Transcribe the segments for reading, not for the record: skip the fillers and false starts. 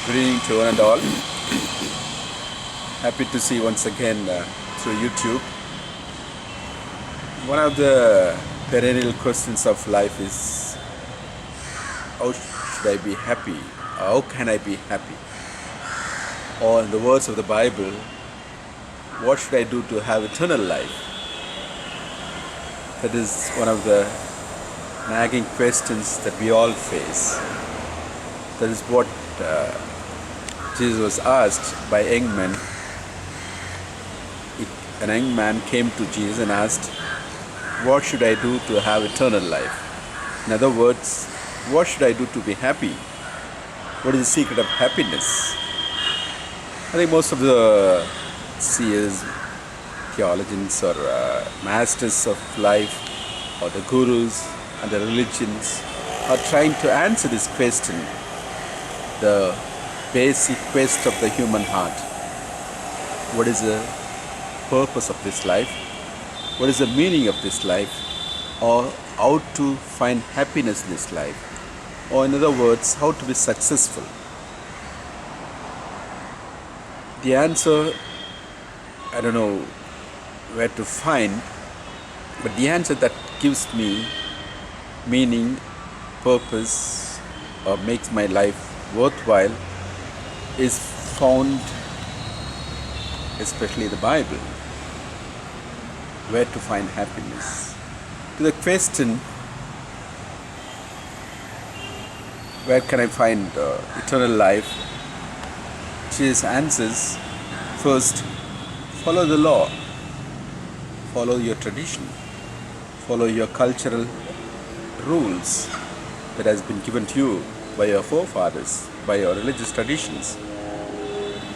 Good evening to one and all. Happy to see once again through YouTube. One of the perennial questions of life is, how should I be happy? How can I be happy? Or in the words of the Bible, what should I do to have eternal life? That is one of the nagging questions that we all face. That is what Jesus was asked by young men. An young man came to Jesus and asked, what should I do to have eternal life? In other words, what should I do to be happy? What is the secret of happiness? I think most of the seers, theologians or masters of life or the gurus and the religions are trying to answer this question, the basic quest of the human heart. What is the purpose of this life? What is the meaning of this life? Or how to find happiness in this life? Or in other words, how to be successful? The answer, I don't know where to find, but the answer that gives me meaning, purpose, or makes my life worthwhile is found especially in the Bible. Where to find happiness? To the question, where can I find eternal life? Jesus answers, first, follow the law, follow your tradition, follow your cultural rules that has been given to you by your forefathers, by your religious traditions,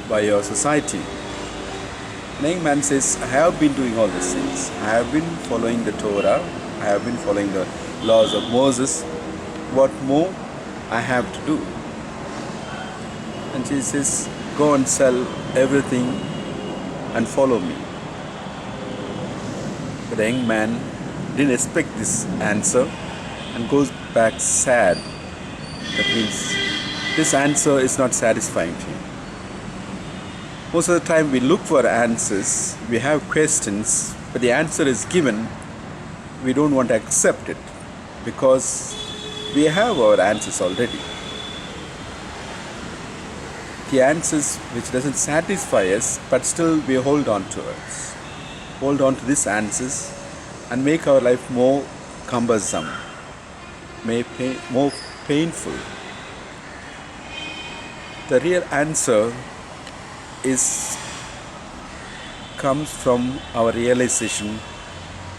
by your society. The young man says, I have been doing all these things. I have been following the Torah. I have been following the laws of Moses. What more I have to do? And she says, go and sell everything and follow me. But the young man didn't expect this answer and goes back sad. That means this answer is not satisfying to him. Most of the time we look for answers, we have questions, but the answer is given, we don't want to accept it because we have our answers already. The answers which doesn't satisfy us, but still we hold on to us. Hold on to these answers and make our life more cumbersome, more painful. The real answer comes from our realization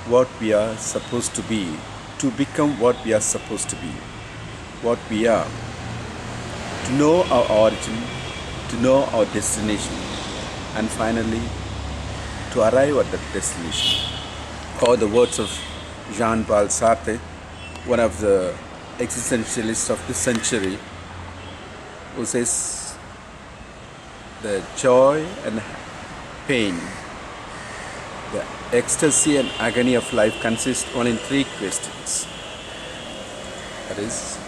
what we are supposed to be, to become what we are supposed to be, what we are, to know our origin, to know our destination, and finally to arrive at that destination. Or the words of Jean-Paul Sartre, one of the existentialists of this century, who says the joy and pain, the ecstasy and agony of life consist only in three questions. That is,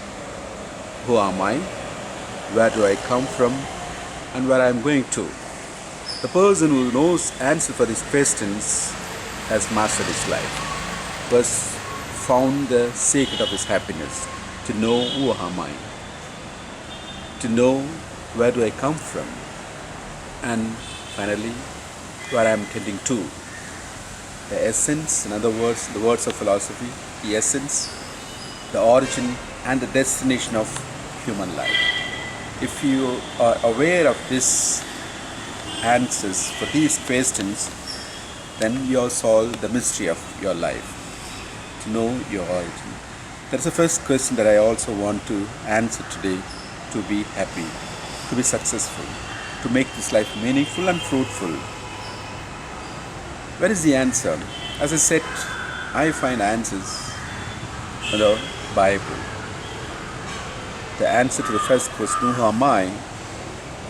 who am I? Where do I come from? And where I am going to? The person who knows answer for these questions has mastered his life, thus found the secret of his happiness, to know who am I, to know where do I come from, and finally where I am tending to. The essence, in other words, the words of philosophy, the essence, the origin and the destination of human life. If you are aware of these answers for these questions, then you have solved the mystery of your life, to know your origin. That's the first question that I also want to answer today, to be happy, to be successful, to make this life meaningful and fruitful. Where is the answer? As I said, I find answers in the Bible. The answer to the first question, who am I,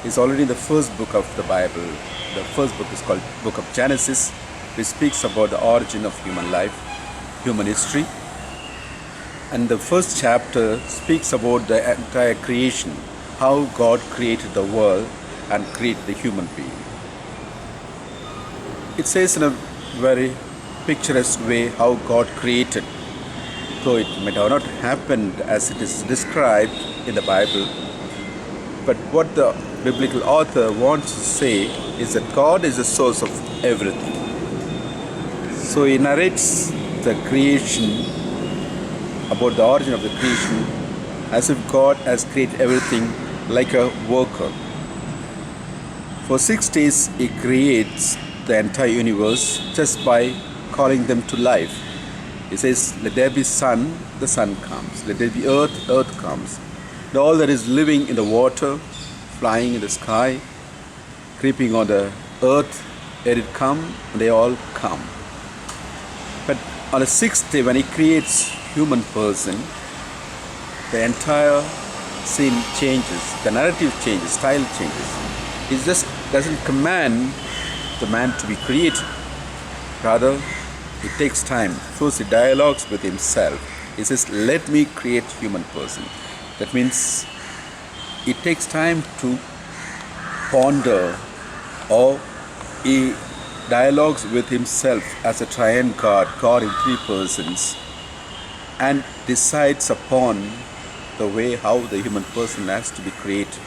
is already in the first book of the Bible. The first book is called Book of Genesis, which speaks about the origin of human life, human history. And the first chapter speaks about the entire creation, how God created the world and created the human being. It says in a very picturesque way how God created, though it may have not happened as it is described in the Bible. But what the biblical author wants to say is that God is the source of everything. So he narrates the creation, about the origin of the creation, as if God has created everything like a worker. For 6 days he creates the entire universe just by calling them to life. He says, let there be sun, the sun comes. Let there be earth, earth comes. And all that is living in the water, flying in the sky, creeping on the earth, let it come, and they all come. But on the 6th day, when he creates human person, the entire scene changes, the narrative changes, style changes. He just doesn't command the man to be created. Rather, it takes time. First, he dialogues with himself. He says, let me create human person. That means it takes time to ponder, or he dialogues with himself as a triune God, God in 3 persons, and decides upon the way how the human person has to be created.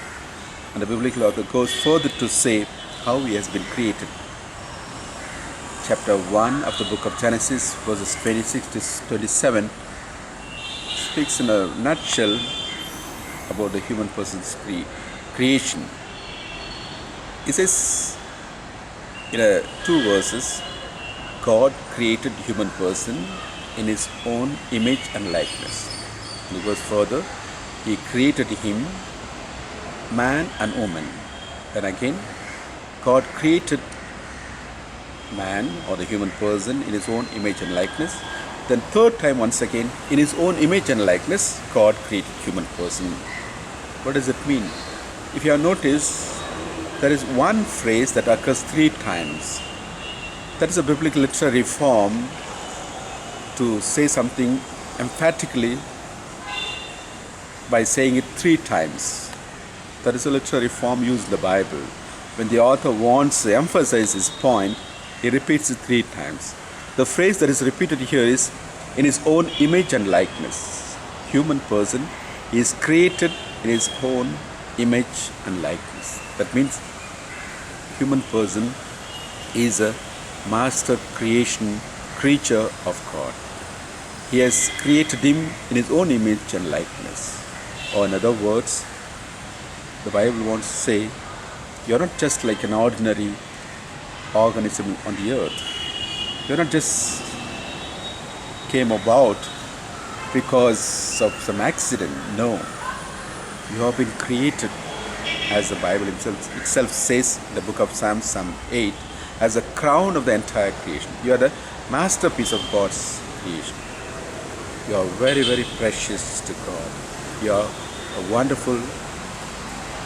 And the biblical author goes further to say how he has been created. Chapter 1 of the book of Genesis, verses 26 to 27, speaks in a nutshell about the human person's creation. It says in 2 verses, God created human person in his own image and likeness. And he goes further, he created him, man and woman. Then again, God created man, or the human person, in his own image and likeness. Then 3rd time, once again, in his own image and likeness, God created human person. What does it mean? If you have noticed, there is one phrase that occurs 3 times. That is a biblical literary form to say something emphatically by saying it 3 times. That is a literary form used in the Bible. When the author wants to emphasize his point, he repeats it 3 times. The phrase that is repeated here is, in his own image and likeness. Human person is created in his own image and likeness. That means human person is a master creature of God. He has created him in his own image and likeness. Or in other words, the Bible wants to say, you're not just like an ordinary organism on the earth. You're not just came about because of some accident. No. You have been created, as the Bible itself says in the book of Psalms, Psalm 8, as a crown of the entire creation. You are the masterpiece of God's creation. You are very, very precious to God. You are a wonderful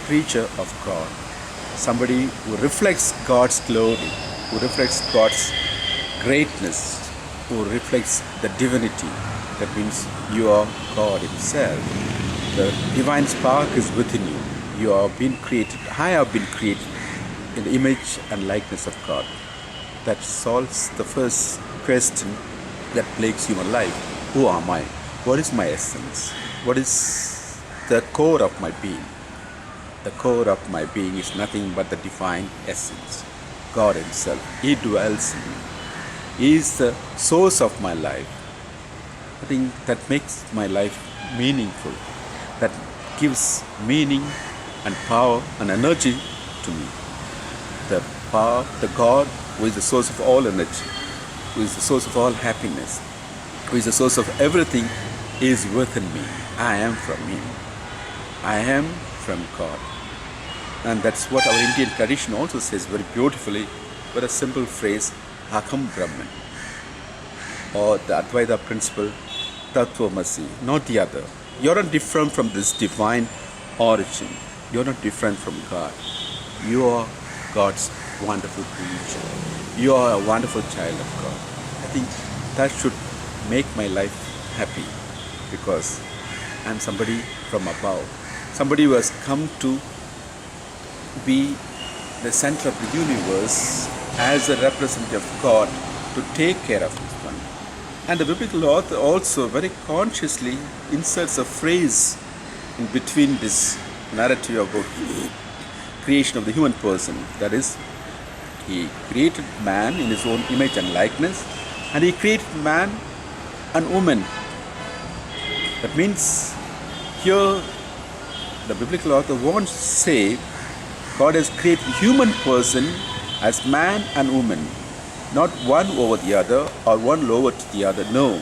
creature of God. Somebody who reflects God's glory, who reflects God's greatness, who reflects the divinity. That means you are God himself. The divine spark is within you. You are being created. I have been created in the image and likeness of God. That solves the first question that plagues human life. Who am I? What is my essence? What is the core of my being? The core of my being is nothing but the divine essence, God himself. He dwells in me. He is the source of my life. I think that makes my life meaningful. That gives meaning and power and energy to me. The power, the God who is the source of all energy, who is the source of all happiness, who is the source of everything, is within me. I am from him. I am from God. And that's what our Indian tradition also says very beautifully with a simple phrase, Aham Brahman, or the Advaita principle, Tattvamasi, not the other. You're not different from this divine origin. You're not different from God. You are God's wonderful creature. You are a wonderful child of God. I think that should make my life happy, because I'm somebody from above. somebody who has come to be the center of the universe as a representative of God to take care of this one. And the biblical author also very consciously inserts a phrase in between this narrative about creation of the human person. That is, he created man in his own image and likeness, and he created man and woman. That means here the biblical author wants to say God has created human person as man and woman, not one over the other or one lower to the other. No,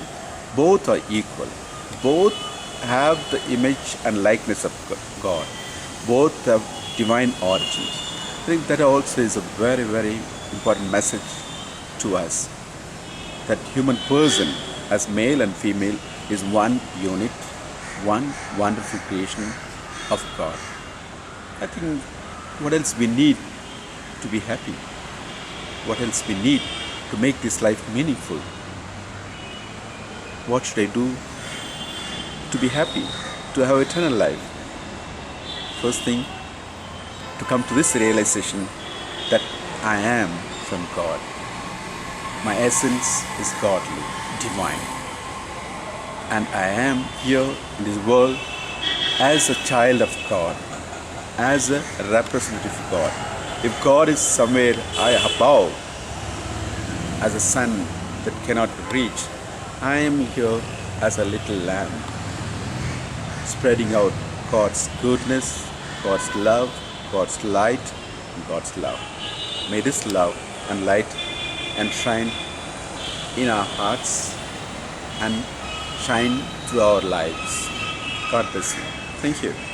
both are equal. Both have the image and likeness of God. Both have divine origin. I think that also is a very, very important message to us, that human person as male and female is one unit, one wonderful creation of God. I think what else we need to be happy? What else we need to make this life meaningful? What should I do to be happy, to have eternal life? First thing, to come to this realization that I am from God. My essence is godly, divine. And I am here in this world as a child of God, as a representative of God. If God is somewhere high above, as a sun that cannot reach, I am here as a little lamb, spreading out God's goodness, God's love, God's light, and God's love. May this love and light and shine in our hearts and shine through our lives. God bless you. Thank you.